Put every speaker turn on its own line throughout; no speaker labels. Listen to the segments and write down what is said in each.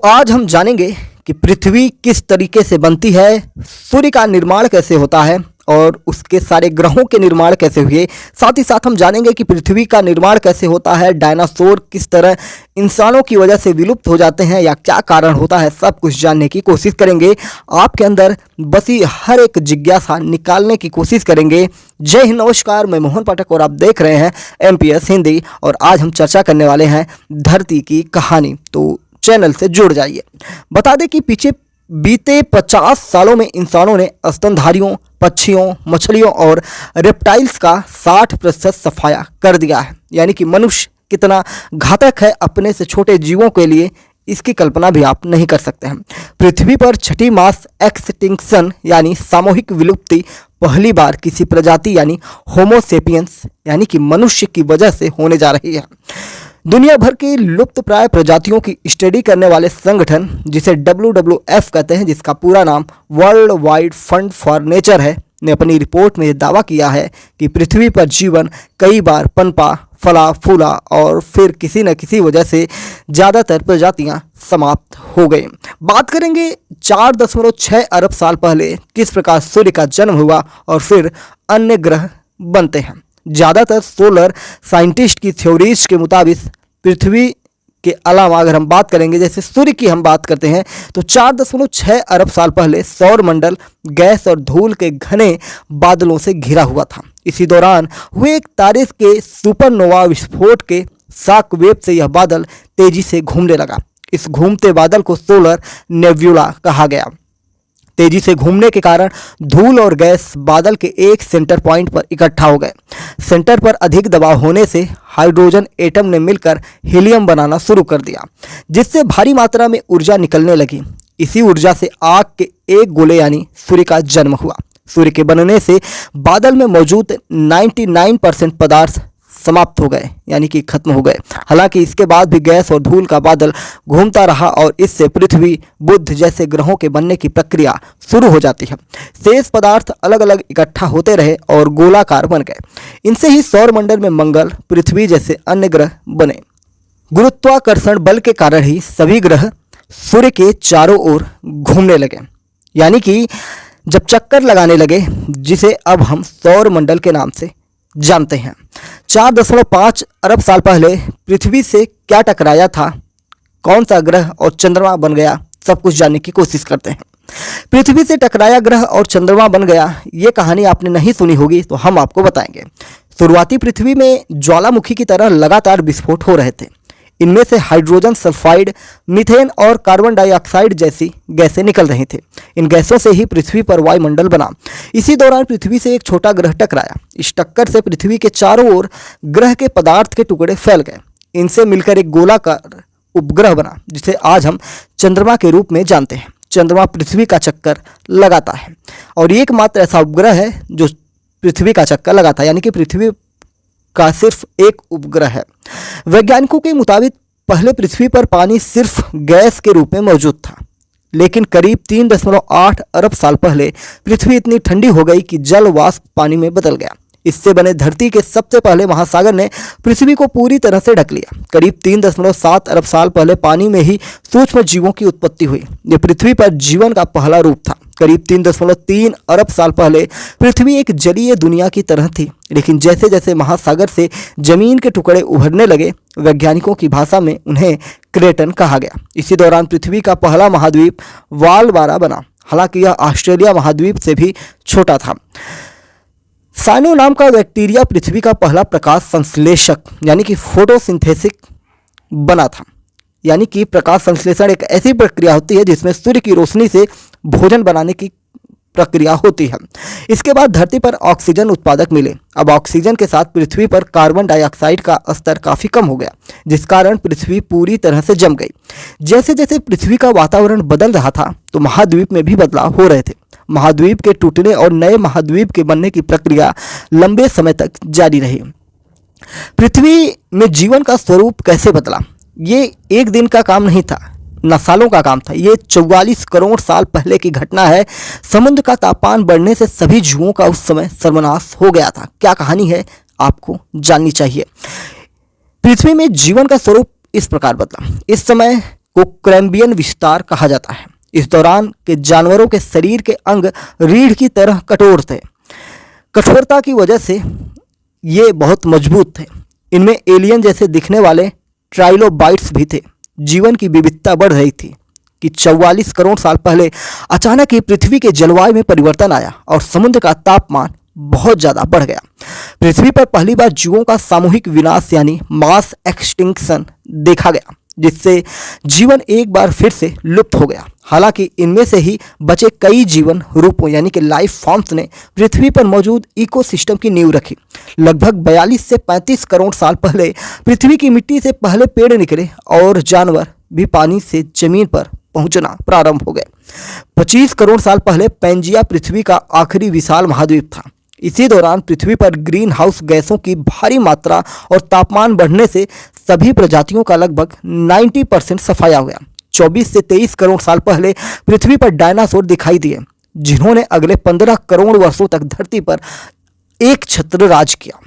आज हम जानेंगे कि पृथ्वी किस तरीके से बनती है, सूर्य का निर्माण कैसे होता है और उसके सारे ग्रहों के निर्माण कैसे हुए। साथ ही साथ हम जानेंगे कि पृथ्वी का निर्माण कैसे होता है, डायनासोर किस तरह इंसानों की वजह से विलुप्त हो जाते हैं या क्या कारण होता है, सब कुछ जानने की कोशिश करेंगे। आपके अंदर बसी हर एक जिज्ञासा निकालने की कोशिश करेंगे। जय हिंद, नमस्कार, मैं मोहन पाठक और आप देख रहे हैं MPS हिंदी। और आज हम चर्चा करने वाले हैं धरती की कहानी, तो चैनल से जुड़ जाइए। बता दें कि पीछे बीते 50 सालों में इंसानों ने स्तनधारियों, पक्षियों, मछलियों और रेप्टाइल्स का 60% सफाया कर दिया है। यानी कि मनुष्य कितना घातक है अपने से छोटे जीवों के लिए, इसकी कल्पना भी आप नहीं कर सकते हैं। पृथ्वी पर छठी मास एक्सटिंक्शन यानी सामूहिक विलुप्ति पहली बार किसी प्रजाति यानी होमोसेपियंस यानी कि मनुष्य की वजह से होने जा रही है। दुनिया भर की लुप्त प्राय प्रजातियों की स्टडी करने वाले संगठन, जिसे WWF कहते हैं, जिसका पूरा नाम world wide fund for nature है, ने अपनी रिपोर्ट में दावा किया है कि पृथ्वी पर जीवन कई बार पनपा, फला फूला और फिर किसी न किसी वजह से ज़्यादातर प्रजातियां समाप्त हो गई। बात करेंगे 4.6 अरब साल पहले किस प्रकार सूर्य का जन्म हुआ और फिर अन्य ग्रह बनते हैं। ज़्यादातर सोलर साइंटिस्ट की थ्योरीज के मुताबिक पृथ्वी के अलावा अगर हम बात करेंगे, जैसे सूर्य की हम बात करते हैं, तो 4.6 अरब साल पहले सौरमंडल गैस और धूल के घने बादलों से घिरा हुआ था। इसी दौरान हुए एक तारे के सुपरनोवा विस्फोट के शॉक वेव से यह बादल तेजी से घूमने लगा। इस घूमते बादल को सोलर नेब्यूला कहा गया। तेजी से घूमने के कारण धूल और गैस बादल के एक सेंटर पॉइंट पर इकट्ठा हो गए। सेंटर पर अधिक दबाव होने से हाइड्रोजन एटम ने मिलकर हीलियम बनाना शुरू कर दिया, जिससे भारी मात्रा में ऊर्जा निकलने लगी। इसी ऊर्जा से आग के एक गोले यानी सूर्य का जन्म हुआ। सूर्य के बनने से बादल में मौजूद 99% पदार्थ समाप्त हो गए, यानी कि खत्म हो गए। हालांकि इसके बाद भी गैस और धूल का बादल घूमता रहा और इससे पृथ्वी, बुध जैसे ग्रहों के बनने की प्रक्रिया शुरू हो जाती है। शेष पदार्थ अलग अलग इकट्ठा होते रहे और गोलाकार बन गए। इनसे ही सौरमंडल में मंगल, पृथ्वी जैसे अन्य ग्रह बने। गुरुत्वाकर्षण बल के कारण ही सभी ग्रह सूर्य के चारों ओर घूमने लगे, यानी कि जब चक्कर लगाने लगे, जिसे अब हम सौरमंडल के नाम से जानते हैं। 4.5 अरब साल पहले पृथ्वी से क्या टकराया था, कौन सा ग्रह और चंद्रमा बन गया, सब कुछ जानने की कोशिश करते हैं। पृथ्वी से टकराया ग्रह और चंद्रमा बन गया, ये कहानी आपने नहीं सुनी होगी, तो हम आपको बताएंगे। शुरुआती पृथ्वी में ज्वालामुखी की तरह लगातार विस्फोट हो रहे थे। इनमें से हाइड्रोजन सल्फाइड, मीथेन और कार्बन डाइऑक्साइड जैसी गैसें निकल रही थी। इन गैसों से ही पृथ्वी पर वायुमंडल बना। इसी दौरान पृथ्वी से एक छोटा ग्रह टकराया। इस टक्कर से पृथ्वी के चारों ओर ग्रह के पदार्थ के टुकड़े फैल गए। इनसे मिलकर एक गोलाकार उपग्रह बना, जिसे आज हम चंद्रमा के रूप में जानते हैं। चंद्रमा पृथ्वी का चक्कर लगाता है और एकमात्र ऐसा उपग्रह है जो पृथ्वी का चक्कर लगाता है, यानी कि पृथ्वी का सिर्फ एक उपग्रह है। वैज्ञानिकों के मुताबिक पहले पृथ्वी पर पानी सिर्फ गैस के रूप में मौजूद था, लेकिन करीब 3.8 अरब साल पहले पृथ्वी इतनी ठंडी हो गई कि जल वाष्प पानी में बदल गया। इससे बने धरती के सबसे पहले महासागर ने पृथ्वी को पूरी तरह से ढक लिया। करीब 3.7 अरब साल पहले पानी में ही सूक्ष्म जीवों की उत्पत्ति हुई। यह पृथ्वी पर जीवन का पहला रूप था। करीब 3.3 अरब साल पहले पृथ्वी एक जलीय दुनिया की तरह थी, लेकिन जैसे जैसे महासागर से जमीन के टुकड़े उभरने लगे, वैज्ञानिकों की भाषा में उन्हें क्रेटन कहा गया। इसी दौरान पृथ्वी का पहला महाद्वीप वालबारा बना। हालांकि यह ऑस्ट्रेलिया महाद्वीप से भी छोटा था। साइनो नाम का बैक्टीरिया पृथ्वी का पहला प्रकाश संश्लेषक यानी कि फोटोसिंथेसिस बना था। यानी कि प्रकाश संश्लेषण एक ऐसी प्रक्रिया होती है जिसमें सूर्य की रोशनी से भोजन बनाने की प्रक्रिया होती है। इसके बाद धरती पर ऑक्सीजन उत्पादक मिले। अब ऑक्सीजन के साथ पृथ्वी पर कार्बन डाइऑक्साइड का स्तर काफ़ी कम हो गया, जिस कारण पृथ्वी पूरी तरह से जम गई। जैसे जैसे पृथ्वी का वातावरण बदल रहा था, तो महाद्वीप में भी बदलाव हो रहे थे। महाद्वीप के टूटने और नए महाद्वीप के बनने की प्रक्रिया लंबे समय तक जारी रही। पृथ्वी में जीवन का स्वरूप कैसे बदला, ये एक दिन का काम नहीं था, न सालों का काम था। ये 44 करोड़ साल पहले की घटना है। समुद्र का तापमान बढ़ने से सभी जीवों का उस समय सर्वनाश हो गया था। क्या कहानी है, आपको जाननी चाहिए। पृथ्वी में जीवन का स्वरूप इस प्रकार बदला। इस समय को कैम्बियन विस्तार कहा जाता है। इस दौरान के जानवरों के शरीर के अंग रीढ़ की तरह कठोर थे। कठोरता की वजह से ये बहुत मजबूत थे। इनमें एलियन जैसे दिखने वाले ट्राइलोबाइट्स भी थे। जीवन की विविधता बढ़ रही थी कि 44 करोड़ साल पहले अचानक ही पृथ्वी के जलवायु में परिवर्तन आया और समुद्र का तापमान बहुत ज़्यादा बढ़ गया। पृथ्वी पर पहली बार जीवों का सामूहिक विनाश यानी मास एक्सटिंक्शन देखा गया, जिससे जीवन एक बार फिर से लुप्त हो गया। हालांकि इनमें से ही बचे कई जीवन रूपों यानी कि लाइफ फॉर्म्स ने पृथ्वी पर मौजूद इकोसिस्टम की नींव रखी। लगभग 42 से 35 करोड़ साल पहले पृथ्वी की मिट्टी से पहले पेड़ निकले और जानवर भी पानी से जमीन पर पहुंचना प्रारंभ हो गए। 25 करोड़ साल पहले पैंजिया पृथ्वी का आखिरी विशाल महाद्वीप था। इसी दौरान पृथ्वी पर ग्रीन हाउस गैसों की भारी मात्रा और तापमान बढ़ने से सभी प्रजातियों का लगभग 90% सफाया हो गया। 24 से 23 करोड़ साल पहले पृथ्वी पर डायनासोर दिखाई दिए, जिन्होंने अगले 15 करोड़ वर्षों तक धरती पर एक छत्र राज किया।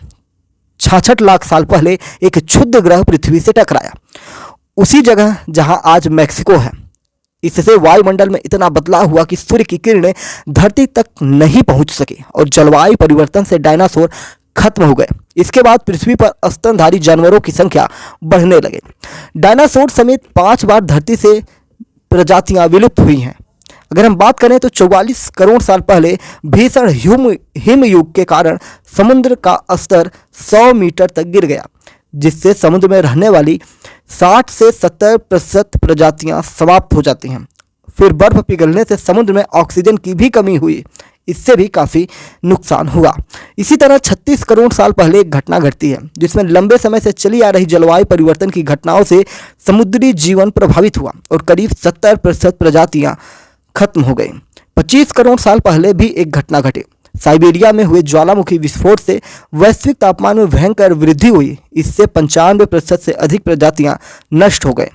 66 लाख साल पहले एक क्षुद्र ग्रह पृथ्वी से टकराया, उसी जगह जहां आज मैक्सिको है। इससे वायुमंडल में इतना बदलाव हुआ कि सूर्य की किरणें धरती तक नहीं पहुंच सकी और जलवायु परिवर्तन से डायनासोर खत्म हो गए। इसके बाद पृथ्वी पर स्तनधारी जानवरों की संख्या बढ़ने लगे। डायनासोर समेत 5 बार धरती से प्रजातियां विलुप्त हुई हैं। अगर हम बात करें तो 44 करोड़ साल पहले भीषण हिमयुग के कारण समुद्र का स्तर 100 मीटर तक गिर गया, जिससे समुद्र में रहने वाली 60 से 70% प्रजातियां समाप्त हो जाती हैं। फिर बर्फ पिघलने से समुद्र में ऑक्सीजन की भी कमी हुई, इससे भी काफ़ी नुकसान हुआ। इसी तरह 36 करोड़ साल पहले एक घटना घटती है, जिसमें लंबे समय से चली आ रही जलवायु परिवर्तन की घटनाओं से समुद्री जीवन प्रभावित हुआ और करीब 70% प्रजातियां खत्म हो गई। 25 करोड़ साल पहले भी एक घटना घटी। साइबेरिया में हुए ज्वालामुखी विस्फोट से वैश्विक तापमान में भयंकर वृद्धि हुई। इससे 95% से अधिक प्रजातियां नष्ट हो गए।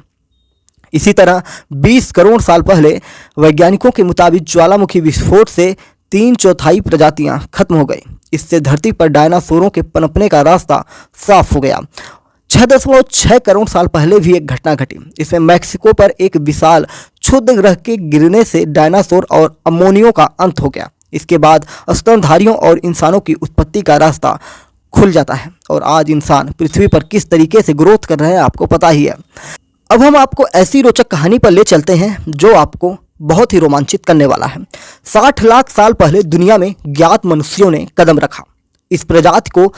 इसी तरह 20 करोड़ साल पहले वैज्ञानिकों के मुताबिक ज्वालामुखी विस्फोट से 3/4 प्रजातियां खत्म हो गई। इससे धरती पर डायनासोरों के पनपने का रास्ता साफ हो गया। 6.6 करोड़ साल पहले भी एक घटना घटी। इसमें मैक्सिको पर एक विशाल क्षुद्र ग्रह के गिरने से डायनासोर और अमोनियों का अंत हो गया। इसके बाद स्तनधारियों और इंसानों की उत्पत्ति का रास्ता खुल जाता है और आज इंसान पृथ्वी पर किस तरीके से ग्रोथ कर रहे हैं आपको पता ही है। अब हम आपको ऐसी रोचक कहानी पर ले चलते हैं जो आपको बहुत ही रोमांचित करने वाला है। 60 लाख साल पहले दुनिया में ज्ञात मनुष्यों ने कदम रखा। इस प्रजाति को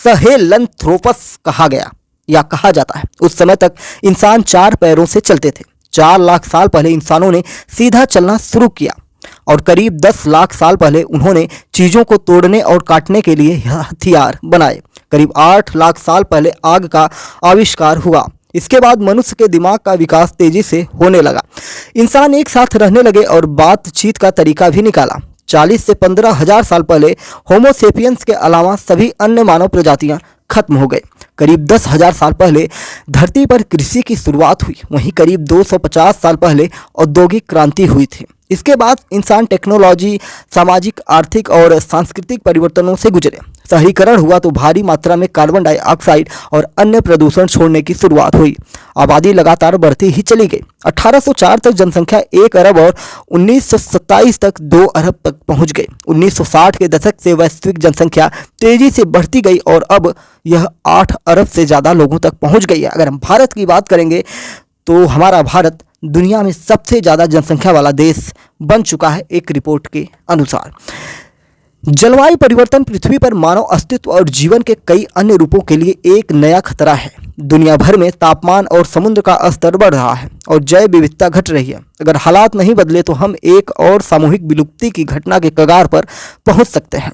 सहेलंथ्रोपस कहा गया या कहा जाता है। उस समय तक इंसान 4 पैरों से चलते थे। 4 लाख साल पहले इंसानों ने सीधा चलना शुरू किया और करीब 10 लाख साल पहले उन्होंने चीज़ों को तोड़ने और काटने के लिए हथियार बनाए। करीब 8 लाख साल पहले आग का आविष्कार हुआ। इसके बाद मनुष्य के दिमाग का विकास तेजी से होने लगा। इंसान एक साथ रहने लगे और बातचीत का तरीका भी निकाला। 40 से 15 हजार साल पहले होमो सेपियंस के अलावा सभी अन्य मानव प्रजातियां खत्म हो गए। करीब 10,000 साल पहले धरती पर कृषि की शुरुआत हुई। वहीं करीब 250 साल पहले औद्योगिक क्रांति हुई थी। इसके बाद इंसान टेक्नोलॉजी, सामाजिक, आर्थिक और सांस्कृतिक परिवर्तनों से गुजरे। शहरीकरण हुआ तो भारी मात्रा में कार्बन डाइऑक्साइड और अन्य प्रदूषण छोड़ने की शुरुआत हुई। आबादी लगातार बढ़ती ही चली गई। 1804 तक जनसंख्या 1 अरब और 1927 तक 2 अरब तक पहुंच गई। 1960 के दशक से वैश्विक जनसंख्या तेजी से बढ़ती गई और अब यह 8 अरब से ज़्यादा लोगों तक पहुंच गई है। अगर हम भारत की बात करेंगे तो हमारा भारत दुनिया में सबसे ज़्यादा जनसंख्या वाला देश बन चुका है एक रिपोर्ट के अनुसार। जलवायु परिवर्तन पृथ्वी पर मानव अस्तित्व और जीवन के कई अन्य रूपों के लिए एक नया खतरा है। दुनिया भर में तापमान और समुद्र का स्तर बढ़ रहा है और जैव विविधता घट रही है। अगर हालात नहीं बदले तो हम एक और सामूहिक विलुप्ति की घटना के कगार पर पहुंच सकते हैं।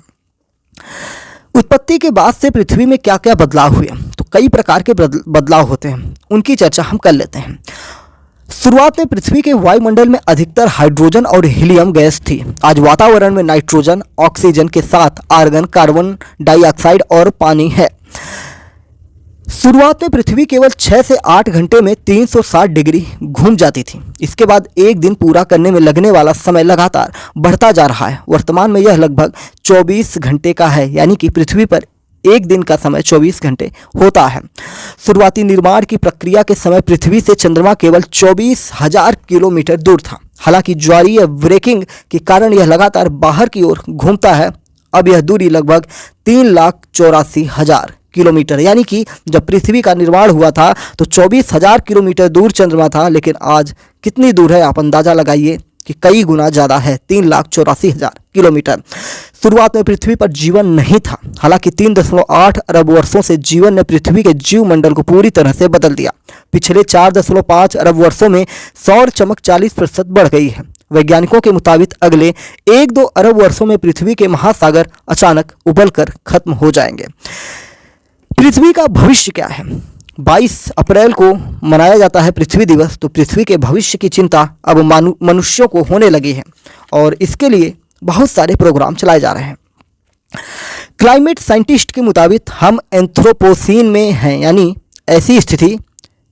उत्पत्ति के बाद से पृथ्वी में क्या क्या बदलाव हुए, तो कई प्रकार के बदलाव होते हैं, उनकी चर्चा हम कर लेते हैं। शुरुआत में पृथ्वी के वायुमंडल में अधिकतर हाइड्रोजन और हीलियम गैस थी। आज वातावरण में नाइट्रोजन, ऑक्सीजन के साथ आर्गन, कार्बन डाइऑक्साइड और पानी है। शुरुआत में पृथ्वी केवल 6 से 8 घंटे में 360 डिग्री घूम जाती थी। इसके बाद एक दिन पूरा करने में लगने वाला समय लगातार बढ़ता जा रहा है। वर्तमान में यह लगभग 24 घंटे का है, यानी कि पृथ्वी पर एक दिन का समय 24 घंटे होता है। शुरुआती निर्माण की प्रक्रिया के समय पृथ्वी से चंद्रमा केवल 24,000 किलोमीटर दूर था। हालांकि ज्वारीय ब्रेकिंग के कारण यह लगातार बाहर की ओर घूमता है। अब यह दूरी लगभग 3,84,000 किलोमीटर, यानी कि जब पृथ्वी का निर्माण हुआ था तो 24,000 किलोमीटर दूर चंद्रमा था, लेकिन आज कितनी दूर है आप अंदाजा लगाइए कि कई गुना ज़्यादा है, 3,84,000 किलोमीटर। शुरुआत में पृथ्वी पर जीवन नहीं था। हालांकि 3.8 अरब वर्षों से जीवन ने पृथ्वी के जीवमंडल को पूरी तरह से बदल दिया। पिछले 4.5 अरब वर्षों में सौर चमक 40% बढ़ गई है। वैज्ञानिकों के मुताबिक अगले 1-2 अरब वर्षों में पृथ्वी के महासागर अचानक उबलकर खत्म हो जाएंगे। पृथ्वी का भविष्य क्या है? 22 अप्रैल को मनाया जाता है पृथ्वी दिवस। तो पृथ्वी के भविष्य की चिंता अब मनुष्यों को होने लगी है और इसके लिए बहुत सारे प्रोग्राम चलाए जा रहे हैं। क्लाइमेट साइंटिस्ट के मुताबिक हम एंथ्रोपोसीन में हैं, यानी ऐसी स्थिति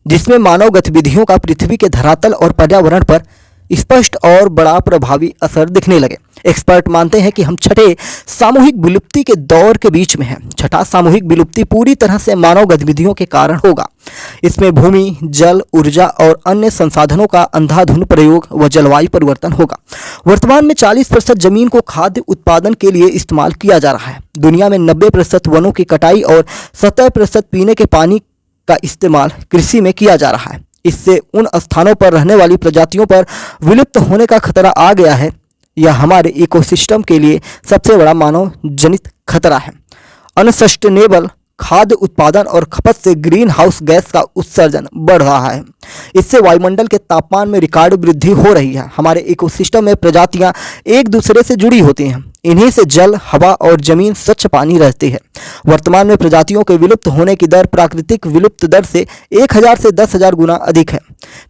जिसमें मानव गतिविधियों का पृथ्वी के धरातल और पर्यावरण पर स्पष्ट और बड़ा प्रभावी असर दिखने लगे। एक्सपर्ट मानते हैं कि हम छठे सामूहिक विलुप्ति के दौर के बीच में हैं। छठा सामूहिक विलुप्ति पूरी तरह से मानव गतिविधियों के कारण होगा। इसमें भूमि, जल, ऊर्जा और अन्य संसाधनों का अंधाधुंध प्रयोग व जलवायु परिवर्तन होगा। वर्तमान में 40% जमीन को खाद्य उत्पादन के लिए इस्तेमाल किया जा रहा है। दुनिया में 90% वनों की कटाई और 70% पीने के पानी का इस्तेमाल कृषि में किया जा रहा है। इससे उन स्थानों पर रहने वाली प्रजातियों पर विलुप्त होने का खतरा आ गया है। यह हमारे इकोसिस्टम के लिए सबसे बड़ा मानव जनित खतरा है। अनसस्टेनेबल खाद्य उत्पादन और खपत से ग्रीन हाउस गैस का उत्सर्जन बढ़ रहा है। इससे वायुमंडल के तापमान में रिकॉर्ड वृद्धि हो रही है। हमारे इकोसिस्टम में प्रजातियां एक दूसरे से जुड़ी होती हैं। इन्हीं से जल, हवा और जमीन, स्वच्छ पानी रहती है। वर्तमान में प्रजातियों के विलुप्त होने की दर प्राकृतिक विलुप्त दर से 1000 से 10,000 गुना अधिक है।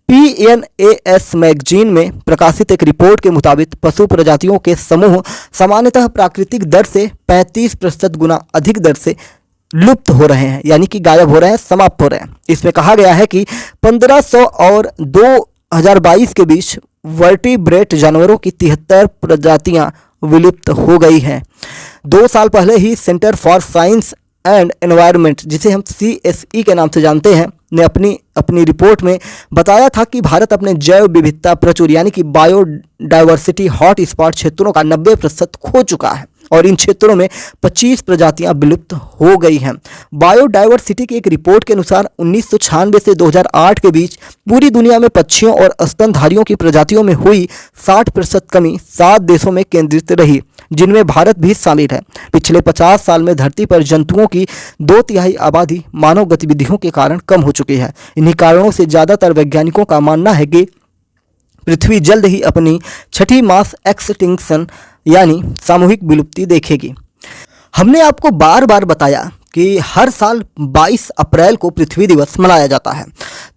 PNAS मैगजीन में प्रकाशित एक रिपोर्ट के मुताबिक पशु प्रजातियों के समूह सामान्यतः प्राकृतिक दर से 35% गुना अधिक दर से लुप्त हो रहे हैं, यानी कि गायब हो रहे हैं, समाप्त हो रहे हैं। इसमें कहा गया है कि 1500 और 2022 के बीच वर्टिब्रेट जानवरों की 73 प्रजातियां विलुप्त हो गई हैं। 2 साल पहले ही centre for science and environment, जिसे हम CSE के नाम से जानते हैं, ने अपनी रिपोर्ट में बताया था कि भारत अपने जैव विविधता प्रचुर, यानी कि बायोडाइवर्सिटी हॉट स्पॉट क्षेत्रों का 90% खो चुका है और इन क्षेत्रों में 25 प्रजातियां विलुप्त हो गई हैं। बायोडाइवर्सिटी की एक रिपोर्ट के अनुसार 1996 से 2008 के बीच पूरी दुनिया में पक्षियों और स्तनधारियों की प्रजातियों में हुई 60% कमी 7 देशों में केंद्रित रही, जिनमें भारत भी शामिल है। पिछले 50 साल में धरती पर जंतुओं की 2/3 आबादी मानव गतिविधियों के कारण कम हो चुकी है। इन्हीं कारणों से ज़्यादातर वैज्ञानिकों का मानना है कि पृथ्वी जल्द ही अपनी छठी मास एक्सटिंक्शन यानी सामूहिक विलुप्ति देखेगी। हमने आपको बार बार बताया कि हर साल 22 अप्रैल को पृथ्वी दिवस मनाया जाता है।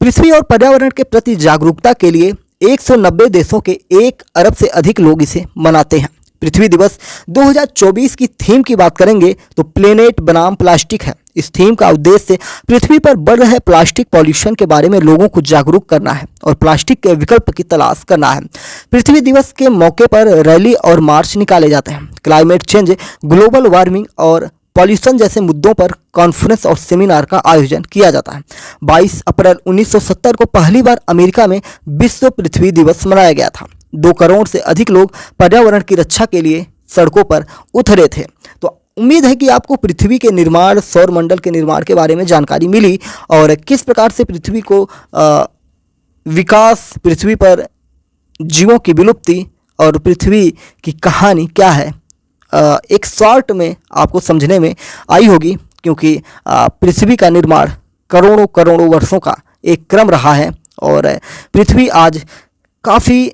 पृथ्वी और पर्यावरण के प्रति जागरूकता के लिए 190 देशों के 1 अरब से अधिक लोग इसे मनाते हैं। पृथ्वी दिवस 2024 की थीम की बात करेंगे तो प्लेनेट बनाम प्लास्टिक है। इस थीम का उद्देश्य पृथ्वी पर बढ़ रहे प्लास्टिक पॉल्यूशन के बारे में लोगों को जागरूक करना है और प्लास्टिक के विकल्प की तलाश करना है। पृथ्वी दिवस के मौके पर रैली और मार्च निकाले जाते हैं। क्लाइमेट चेंज, ग्लोबल वार्मिंग और पॉल्यूशन जैसे मुद्दों पर कॉन्फ्रेंस और सेमिनार का आयोजन किया जाता है। 22 अप्रैल 1970 को पहली बार अमेरिका में विश्व पृथ्वी दिवस मनाया गया था। 2 करोड़ से अधिक लोग पर्यावरण की रक्षा के लिए सड़कों पर उतरे थे। तो उम्मीद है कि आपको पृथ्वी के निर्माण, सौर मंडल के निर्माण के बारे में जानकारी मिली और किस प्रकार से पृथ्वी को विकास, पृथ्वी पर जीवों की विलुप्ति और पृथ्वी की कहानी क्या है, एक शॉर्ट में आपको समझने में आई होगी, क्योंकि पृथ्वी का निर्माण करोड़ों करोड़ों वर्षों का एक क्रम रहा है और पृथ्वी आज काफ़ी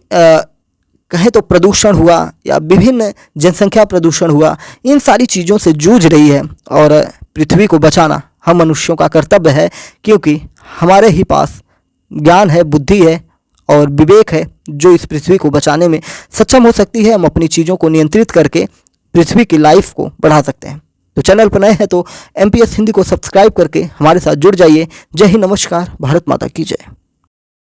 कहें तो प्रदूषण हुआ या विभिन्न जनसंख्या प्रदूषण हुआ, इन सारी चीज़ों से जूझ रही है और पृथ्वी को बचाना हम मनुष्यों का कर्तव्य है, क्योंकि हमारे ही पास ज्ञान है, बुद्धि है और विवेक है जो इस पृथ्वी को बचाने में सक्षम हो सकती है। हम अपनी चीज़ों को नियंत्रित करके पृथ्वी की लाइफ को बढ़ा सकते हैं। तो चैनल पर नए हैं तो MPS हिंदी को सब्सक्राइब करके हमारे साथ जुड़ जाइए। जय हिंद, नमस्कार, भारत माता की जय।